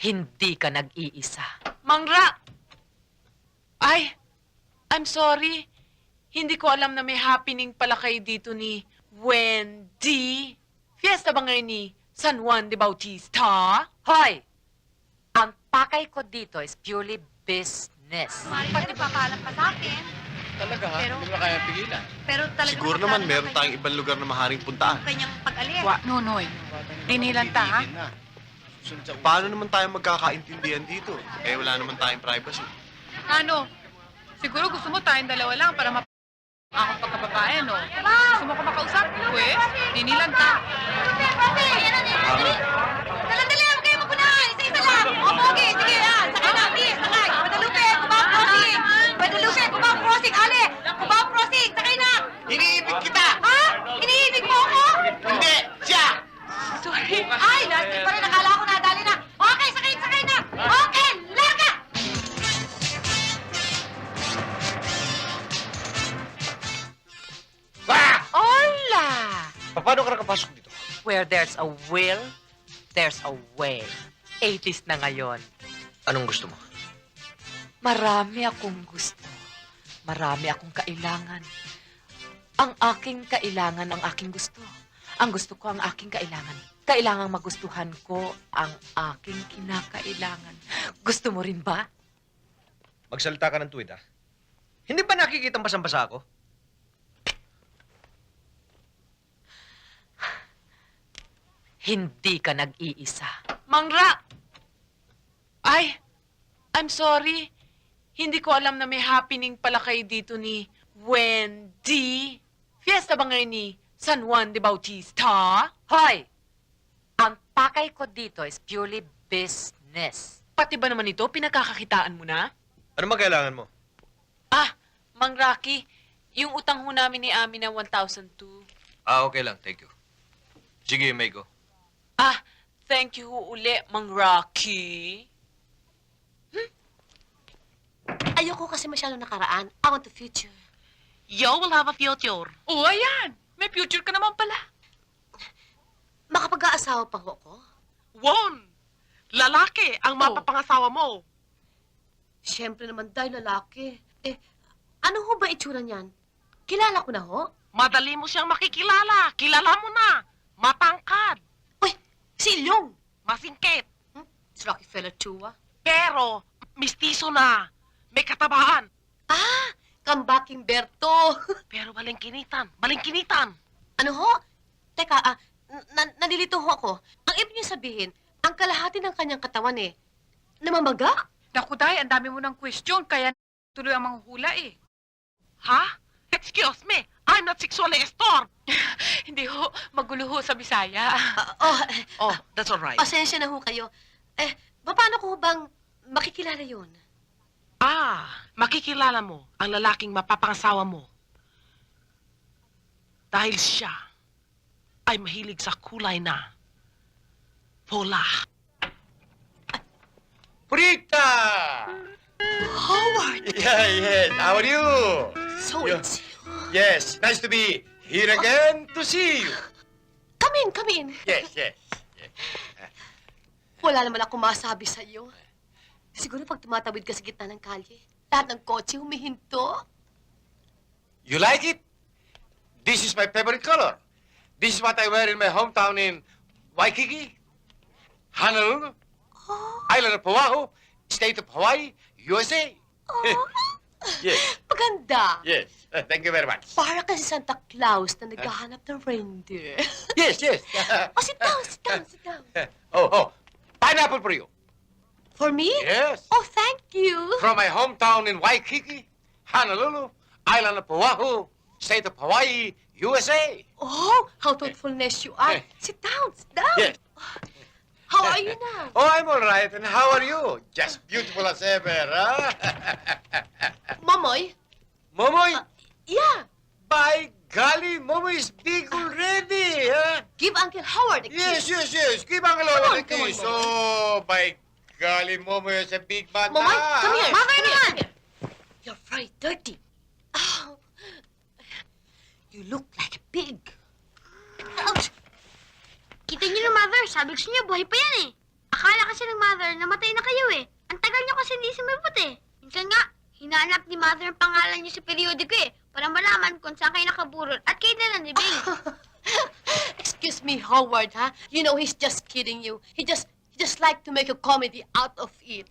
Hindi ka nag-iisa. Mangra! Ay, I'm sorry. Hindi ko alam na may happening pala kayo dito ni Wendy. Fiesta ba ngayon ni San Juan de Bautista? Hoy! Ang pakay ko dito is purely business. Pati papaalam pa sa akin. Talaga ha? Pero- Hindi mo na kaya pigilan. Pero talaga Siguro naman meron tayong ibang lugar na maharing puntaan. kanyang pag-alis. Nonoy. Dinilanta, ha? Tigil na. Susunod sa uso. Paano naman tayo magkakaintindihan dito? Eh, wala naman tayong privacy. Ano? Siguro gusto mo tayong dalawa lang para akong pagkababae, no? Gusto mo ko makausap? Pwes, dinilanta. Dali, huwag kayo magunahan. Isa-isa lang. O, Pogi, sige yan. Sakay na, please. Sakay. Guadalupe, Cubao Crossing. Guadalupe, Cubao Crossing. Ale, Cubao Crossing. Sakay na. Iniibig kita! Ha? Iniibig mo ako? Hindi! Siya! Sorry. Ay, last pa rin. Nakala ko nadali na. Okay, sakay na. Okay, larga! Bah! Hola! Paano ka nakapasok dito? Where there's a will, there's a way. 80s na ngayon. Anong gusto mo? Marami akong gusto. Marami akong kailangan. Ang aking kailangan, ang aking gusto. Ang gusto ko, ang aking kailangan. Kailangang magustuhan ko ang aking kinakailangan. Gusto mo rin ba? Magsalita ka ng tuwid, ha? Hindi ba nakikita ang basang-basa ako? Hindi ka nag-iisa. Mangra! Ay, I'm sorry. Hindi ko alam na may happening pala kayo dito ni Wendy. Fiesta ba ngayon ni San Juan de Bautista? Hoy! Ang pakay ko dito is purely business. Pati ba naman ito, pinagkakakitaan mo na? Ano man kailangan mo? Ah, Mang Rocky, yung utang ho namin ni Ami na 1,002. Ah, okay lang. Thank you. Sige, you may go. Ah, thank you ho uli, Mang Rocky. Ayoko kasi masyado nakaraan. I want the future. You will have a future. Oh, ayan. May future ka naman pala. Makapag-aasawa pa ho ako? Won! Lalaki ang mapapangasawa mo. Siyempre naman dahil lalaki. Eh, ano ho ba itsura niyan? Kilala ko na ho? Madali mo siyang makikilala. Kilala mo na. Matangkad. Uy, si Ilyong! Masingkit. Si Rockefeller too, ah. Pero, mistiso na. May katabaan. Ah, kambaking Berto. Pero balingkinitan. Balingkinitan. Ano ho? Teka, nalilito ho ako. Ang ibig niyo sabihin, ang kalahati ng kanyang katawan namamaga? Naku, Day, ang dami mo ng question, kaya tuloy ang manghula eh. Ha? Excuse me. I'm not sexually disturbed. Hindi ho, magulo ho sa Bisaya. Oh, that's all right. Pasensya na ho kayo. Eh, paano ko bang makikilala yun? Ah, makikilala mo ang lalaking mapapangasawa mo. Dahil siya ay mahilig sa kulay na pula. Purita! Howard! Yes. How are you? So Yeah. it's you. Yes. Nice to be here again to see you. Come in, come in. Yes. Wala naman ako masabi sa iyo. Siguro pag tumatawid ka sa gitna ng kalye, lahat ng kotse humihinto. You like it? This is my favorite color. This is what I wear in my hometown in Waikiki, Honolulu, Island of Oahu, State of Hawaii, USA. Oh, Yes. maganda. Yes. Thank you very much. Para kasi Santa Claus na naghahanap ng reindeer. Yes. Oh, sit down, sit down, sit down. Pineapple for you. For me? Yes. Oh, thank you. From my hometown in Waikiki, Honolulu, Island of Oahu, State of Hawaii, USA. Oh, how thoughtfulness you are. Sit down, sit down. Yes. How are you now? Oh, I'm all right. And how are you? Just beautiful as ever, huh? Momoy? Momoy, Yeah. by golly, Momoy is big already, huh? Give Uncle Howard a kiss. Yes. Give Uncle Come Owen on, a come on, kiss. Momoy. Oh, by golly, Momoy is a big man Momoy, now, come here. huh? Come here. You're very dirty. Oh, you look like a pig. Kita niyo na, Mother. Sabi ko sa inyo, buhay pa yan eh. Akala kasi ng Mother na sumipot eh. Minsan nga, hinahanap ni Mother ang pangalan niyo sa periodiko eh. Para malaman kung saan kayo nakaburol at kailan ang libing. Excuse me, Howard, huh? You know, he's just kidding you. He just like to make a comedy out of it.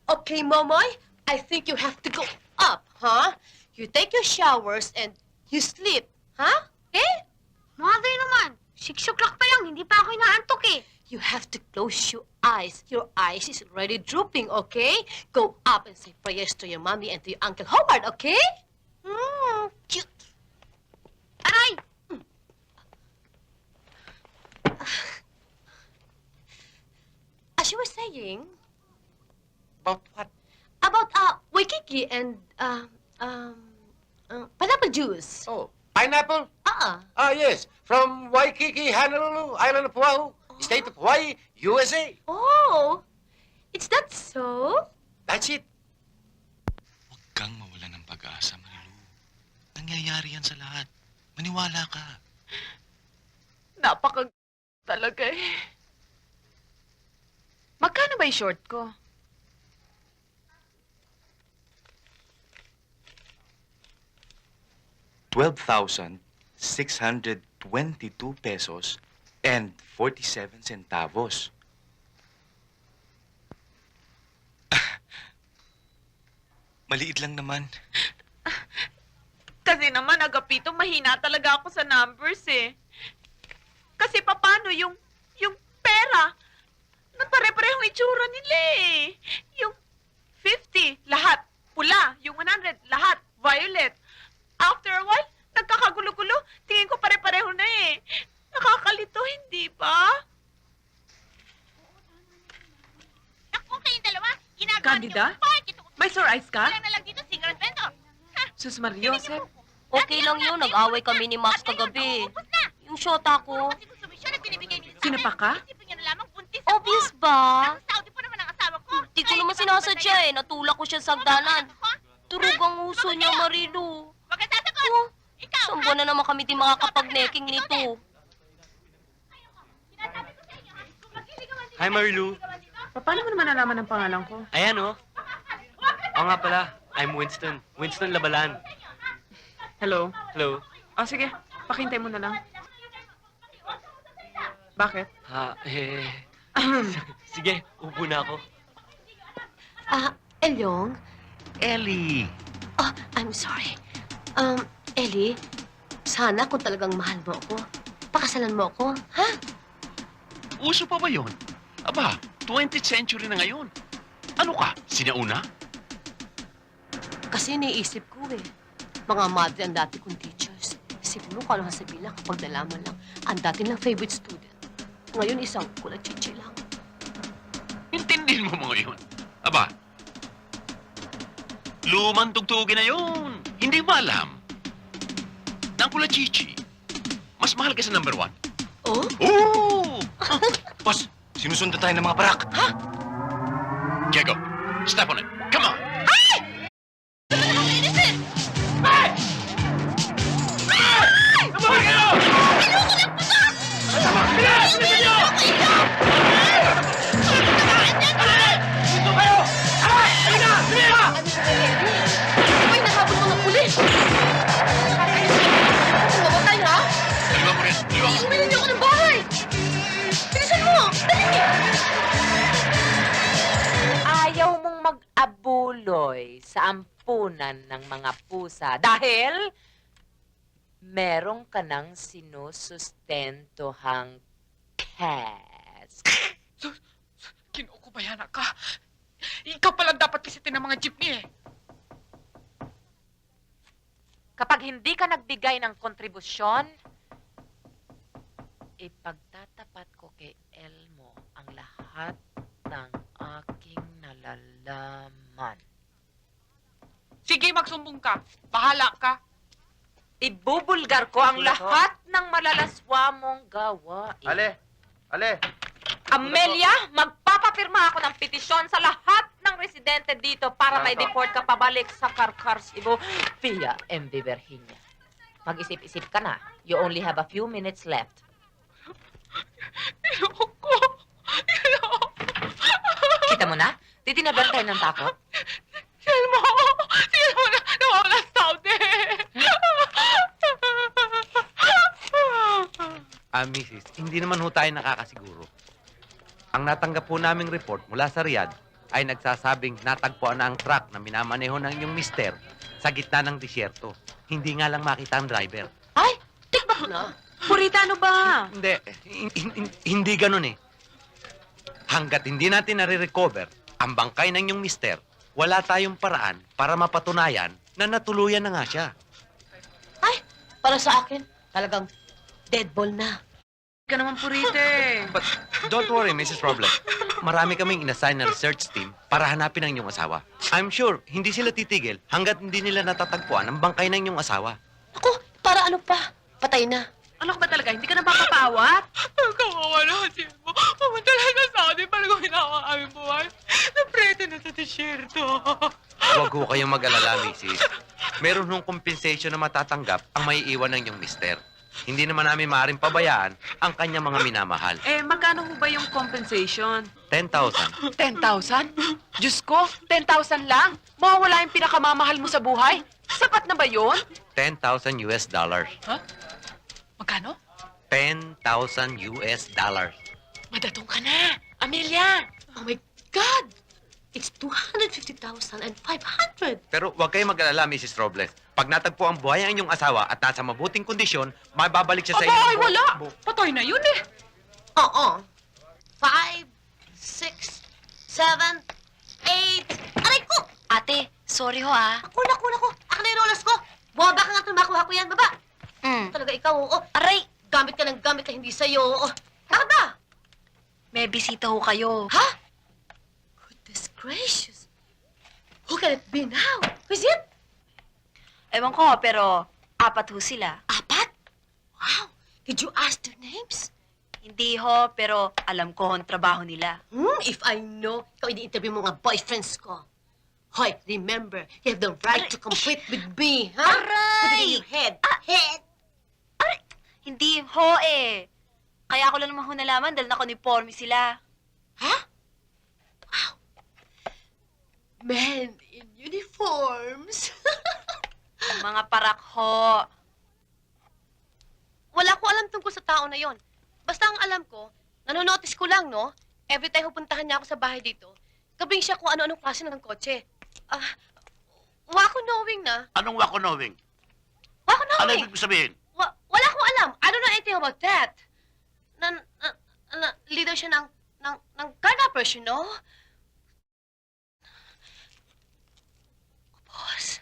Okay, Momoy, I think you have to go up, huh? You take your showers and you sleep, huh? Okay? Mother naman, 6 o'clock pa lang, hindi pa ako inaantok eh. You have to close your eyes. Your eyes is already drooping, okay? Go up and say prayers to your mommy and to your Uncle Howard, okay? Cute. Aray! As you were saying, About what? about, Waikiki and, pineapple juice. Oh, pineapple? Uh-uh. Yes. From Waikiki, Honolulu, Island of Oahu, State of Hawaii, USA. Oh, it's that so? That's it. Huwag kang mawala ng pag-asa, Marilu. Nangyayari yan sa lahat. Maniwala ka. Napaka talaga eh. Magkano ba yung short ko? ₱12,622 and 47 centavos. Maliit lang naman. Kasi naman, Agapito, mahina talaga ako sa numbers eh. Kasi paano yung pera? Nagpare-parehong itsura nila eh. Yung 50, lahat pula. Yung 100, lahat violet. After a while, nagkakagulo-gulo. Tingin ko pare-pareho na eh. Nakakalito, hindi ba? Naku, kayong dalawa, ginagawa Candida? May sore eyes ka? na lang dito, cigarette bento. Sus Mariosep. Okay lang yun. Nag-away kami ni Max kagabi. Yung shota ko. Kasi gusto mo siya na binibigay niyo Sino pa ka? Isipin niyo na lamang buntis Obvious ba? Saudi po naman ang asawa ko. Di ko naman sinasadya eh. Natulak ko siya sa hagdanan. Turog ang uso niya, Marilu. Huwag kang sasagot. Oh, Ikaw, isang buwan na naman kami di makakapag-necking nito. Hi, Marilu. Paano mo naman nalaman ang pangalan ko? Ayan, oh. Oo nga pala, I'm Winston. Winston Labalan. Hello? Hello. Sige. Pakintay mo na lang. Bakit? Sige, upo na ako. Elyong? Ellie! Oh, I'm sorry. Ellie, sana kung talagang mahal mo ako, pakasalan mo ako, ha? Uso pa ba yun? Aba, 20th century na ngayon. Ano ka? Sinauna? Kasi iniisip ko eh. Mga madre ang dati kong teachers. Siguro kung ano sasabihin lang kapag nalaman lang. Ang dati lang favorite student. Ngayon isang kulachichi lang. Intindihin mo mga yun. Aba, lumang tugtugin na yun. Hindi mo alam. Nang kula Chichi, mas mahal ka sa number 1. Oh? Oo! Boss, sinusundan tayo ng mga barak. Diego, step on it. Come on! Uy, nahabol mga pulis! Mamatay nga? Daliwa mo rin. Daliwa mo. Iuwi niyo ako ng bahay! Bilisan mo! Dali! Ayaw mong mag-abuloy sa ampunan ng mga pusa dahil meron ka ng sinusustentohang cats. Kinukubayana ka. Ikaw pala dapat kisitin ng mga jeepney eh. Kapag hindi ka nagbigay ng kontribusyon, ipagtatapat ko kay Elmo ang lahat ng aking nalalaman. Sige, magsumbong ka. Bahala ka. Ibubulgar ko ang lahat ng malalaswa mong gawain. Ale. Amelia, magpapapirma ako ng petisyon sa lahat ng residente dito para may deport ka pabalik sa Karkar, Cebu via MV Virginia. Mag-isip-isip ka na. You only have a few minutes left. Ayoko. Kita mo na? Titinaban tayo ng takot? Mrs., hindi naman ho tayo nakakasiguro. Ang natanggap po naming report mula sa Riyadh ay nagsasabing natagpuan na ang truck na minamaneho ng inyong mister sa gitna ng disyerto. Hindi nga lang makita ang driver. Ay, tikbak na. Purita, ano ba? Hindi, hindi ganun eh. Hanggat hindi natin nare-recover ang bangkay ng inyong mister, wala tayong paraan para mapatunayan na natuluyan na nga siya. Ay, para sa akin, talagang dead ball na. Ka naman, Purita eh. But don't worry, Mrs. Robles. Marami kaming inassign na research team para hanapin ang inyong asawa. I'm sure hindi sila titigil hanggat hindi nila natatagpuan ang bangkay ng inyong asawa. Ako, para ano pa? Patay na. Ano ka ba talaga? Hindi ka na papapawat? Kawawa na kasi mo. Pumunta lang sa Saudi para kung hinawa ang aming buhay. Naprete na sa disyerto. Huwag ho kayong mag-alala, Mrs. Meron hong compensation na matatanggap ang may iwan ng inyong mister. Hindi naman namin maaaring pabayaan ang kanyang mga minamahal. Eh, magkano ho ba yung compensation? 10,000. 10,000? Diyos ko, 10,000 lang? Mawawala yung pinakamamahal mo sa buhay? Sapat na ba yun? $10,000 US. Magkano? $10,000 US. Madatong ka na, Amelia. Oh my God! It's 250,000 and 500. Pero huwag kayong mag-alala, Mrs. Robles. Pag natagpo ang buhay ang inyong asawa at nasa mabuting kondisyon, mababalik siya sa Aba, ay inyo. wala. Patay na yun eh. Oo. 5, 6, 7, 8. Aray ko! Ate, sorry ho ah. Ako. Ako na yung rollers ko. Bumaba ka nga tumakuha ko yan, baba. Talaga ikaw, oo. Aray, Gamit ka ng gamit na hindi sa'yo, oo. Bakit ba? may bisita ho kayo. Ha? Goodness gracious. Who can it be now? Who is it? Ewan ko, pero 4 ho sila. 4? Wow. Did you ask their names? Hindi ho, pero alam ko ang trabaho nila. If I know, ikaw ini-interview mo mga boyfriends ko. Hoy, remember, you have the right to compete with me, ha? Put it in your head. Head! Hindi ho eh. Kaya ako lang naman ho nalaman dahil naka-uniforme sila. Ha? Wow. Men in uniforms. Mga parak ho. Wala ko alam tungkol sa tao na yon. Basta ang alam ko, nanonotice ko lang, no? Every time pupuntahan niya ako sa bahay dito, gabing siya kung ano-anong klase ng kotse. Wako knowing na. Anong wako knowing? Wako Ano knowing. ibig sabihin? Wala akong alam. I don't know anything about that. Leader siya ng carnappers, you know? Boss,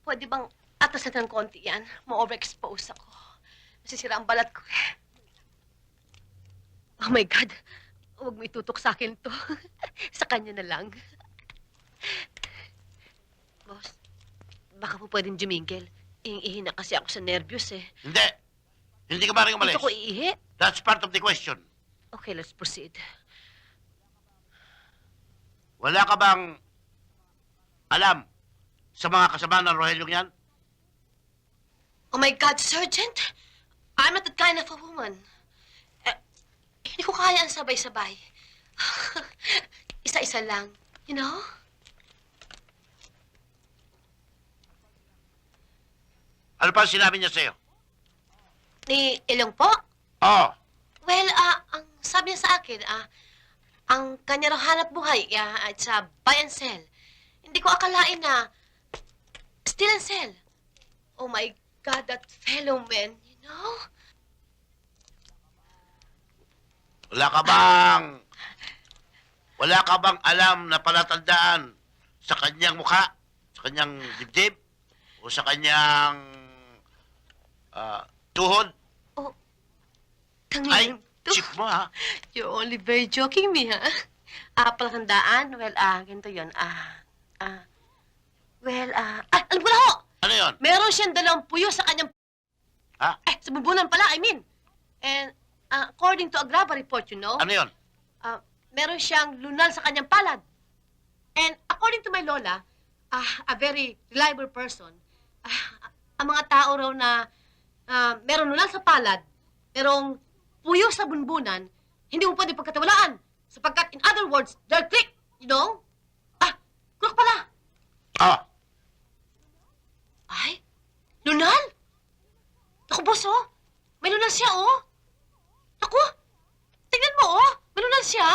pwede bang atasan ng konti yan? Ma-overexpose ako. Nasisira ang balat ko eh. Oh my God. Huwag mo itutok sa akin to. Sa kanya na lang. Boss, baka po pwedeng jumingil. Ihi na kasi ako sa nervyos eh. Hindi. Hindi ka maaaring umalis. Gusto ko iihi. That's part of the question. Okay, let's proceed. Wala ka bang alam sa mga kasama ng Rogelio yan? Oh my God, Sergeant! I'm not that kind of a woman. Hindi ko kaya ang sabay-sabay. Isa-isa lang, you know? Ano pa sinabi niya sa'yo? Ni Ilong po? Oo. Well, ang sabi niya sa akin, ang kanya raw hanap buhay at sa buy and sell. Hindi ko akalain na steal and sell. Oh my God, that fellow man, you know? Wala ka bang alam na palatandaan sa kanyang mukha, sa kanyang dibdib, o sa kanyang tuhod? Ay, chip mo ha? You're only very joking me, ha? Palatandaan? Well, ganito yun. Alam ko na ho! Ano yun? Meron siyang 2 puyo sa kanyang... Ha? Sa bubunan pala, I mean. And according to a Agrava report, you know, Ano yun? meron siyang lunal sa kanyang palad. And according to my lola, a very reliable person, ang mga tao raw na meron lunal sa palad, merong puyo sa bunbunan, hindi mo pwede pagkatiwalaan. Sapagkat, in other words, they're click, you know? Crook pala. Ay, lunal? Naku, boss, oh. May lunal siya, oh. siya?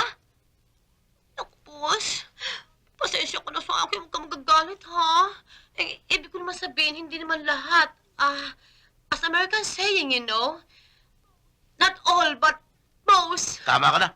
Naku, boss. Pasensya ka na sa akin. Huwag ka magagalit, ha? Eh, ibig ko naman sabihin, hindi naman lahat. As American saying, you know, not all, but most. Tama ka na.